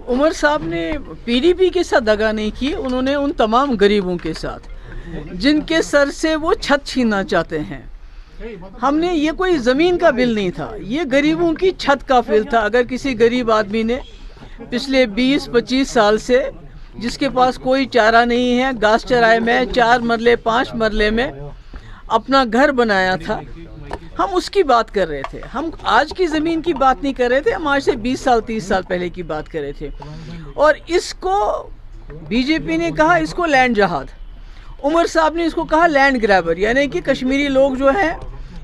عمر صاحب نے PDP کے ساتھ دغا نہیں کی، انہوں نے ان تمام غریبوں کے ساتھ جن کے سر سے وہ چھت چھیننا چاہتے ہیں. ہم نے یہ کوئی زمین کا بل نہیں تھا، یہ غریبوں کی چھت کا بل تھا. اگر کسی غریب آدمی نے پچھلے 20-25 سال سے جس کے پاس کوئی چارہ نہیں ہے، گھاس چرائے میں 4 مرلے 5 مرلے میں اپنا گھر بنایا تھا، ہم اس کی بات کر رہے تھے. ہم آج کی زمین کی بات نہیں کر رہے تھے، ہم آج سے 20 سال 30 سال پہلے کی بات کر رہے تھے. اور اس کو BJP نے کہا اس کو لینڈ جہاد، عمر صاحب نے اس کو کہا لینڈ گریبر، یعنی کہ کشمیری لوگ جو ہیں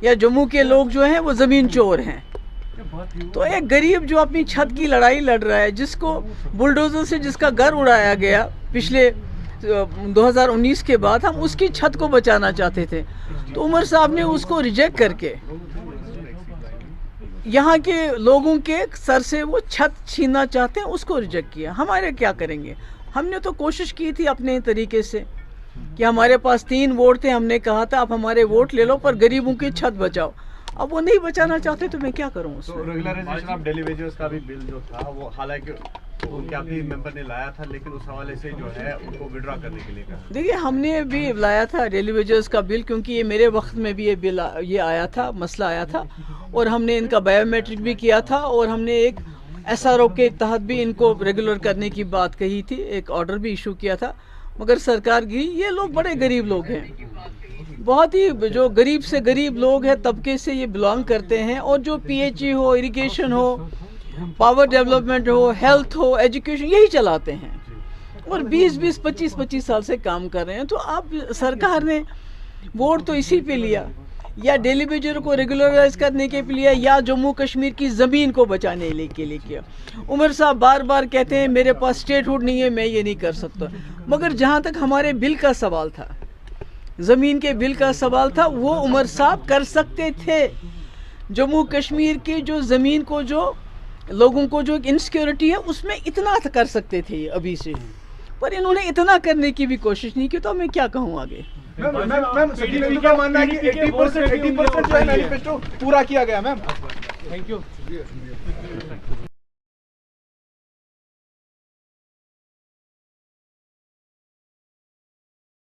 یا جموں کے لوگ جو ہیں وہ زمین چور ہیں. تو ایک غریب جو اپنی چھت کی لڑائی لڑ رہا ہے، جس کو بلڈوزر سے جس کا گھر اڑایا گیا پچھلے 2019 کے بعد، ہم اس کی چھت کو بچانا چاہتے تھے. تو عمر صاحب نے اس کو ریجیکٹ کر کے یہاں کے لوگوں کے سر سے وہ چھت چھیننا چاہتے ہیں، اس کو ریجیکٹ کیا. ہمارے کیا کریں گے؟ ہم نے تو کوشش کی تھی اپنے طریقے سے کہ ہمارے پاس 3 ووٹ تھے، ہم نے کہا تھا اب ہمارے ووٹ لے لو پر غریبوں کی چھت بچاؤ. اب وہ نہیں بچانا چاہتے تو میں کیا کروں اس میں. ریگولرائزیشن آف ڈیلی ویجز کا بھی بل جو تھا وہ حالانکہ ان کے اپنی ممبر نے لایا تھا، لیکن اس حوالے سے جو ہے ان کو وڈرا کرنے کے لیے کہا. دیکھیے ہم نے بھی لایا تھا ڈیلی ویجز کا بل، کیونکہ یہ میرے وقت میں بھی یہ بل یہ آیا تھا، مسئلہ آیا تھا، اور ہم نے ان کا بایو میٹرک بھی کیا تھا، اور ہم نے ایک SRO کے تحت بھی ان کو ریگولر کرنے کی بات کہی تھی، ایک آرڈر بھی ایشو کیا تھا. مگر سرکار گری. یہ لوگ بڑے غریب لوگ ہیں، بہت ہی جو غریب سے غریب لوگ ہیں طبقے سے یہ بلانگ کرتے ہیں، اور جو PHE ہو، اریگیشن ہو، پاور ڈیولپمنٹ ہو، ہیلتھ ہو، ایجوکیشن، یہی چلاتے ہیں، اور 20-20 25-25 سال سے کام کر رہے ہیں. تو اب سرکار نے ووٹ تو اسی پہ لیا، یا ڈیلی ویجر کو ریگولرائز کرنے کے لیے، یا جموں کشمیر کی زمین کو بچانے کے لیے کیا. عمر صاحب بار بار کہتے ہیں میرے پاس اسٹیٹ ہوڈ نہیں ہے، میں یہ نہیں کر سکتا. مگر جہاں تک ہمارے بل کا سوال تھا، زمین کے بل کا سوال تھا، وہ عمر صاحب کر سکتے تھے. جموں کشمیر کی جو زمین کو، جو لوگوں کو جو انسیکیورٹی ہے، اس میں اتنا کر سکتے تھے ابھی سے، پر انہوں نے اتنا کرنے کی بھی کوشش نہیں کی. تو میں کیا کہوں آگے. میم سکینہ کا ماننا ہے کہ 80% جو ہے مینیفیسٹو پورا کیا گیا. Ma'am thank you.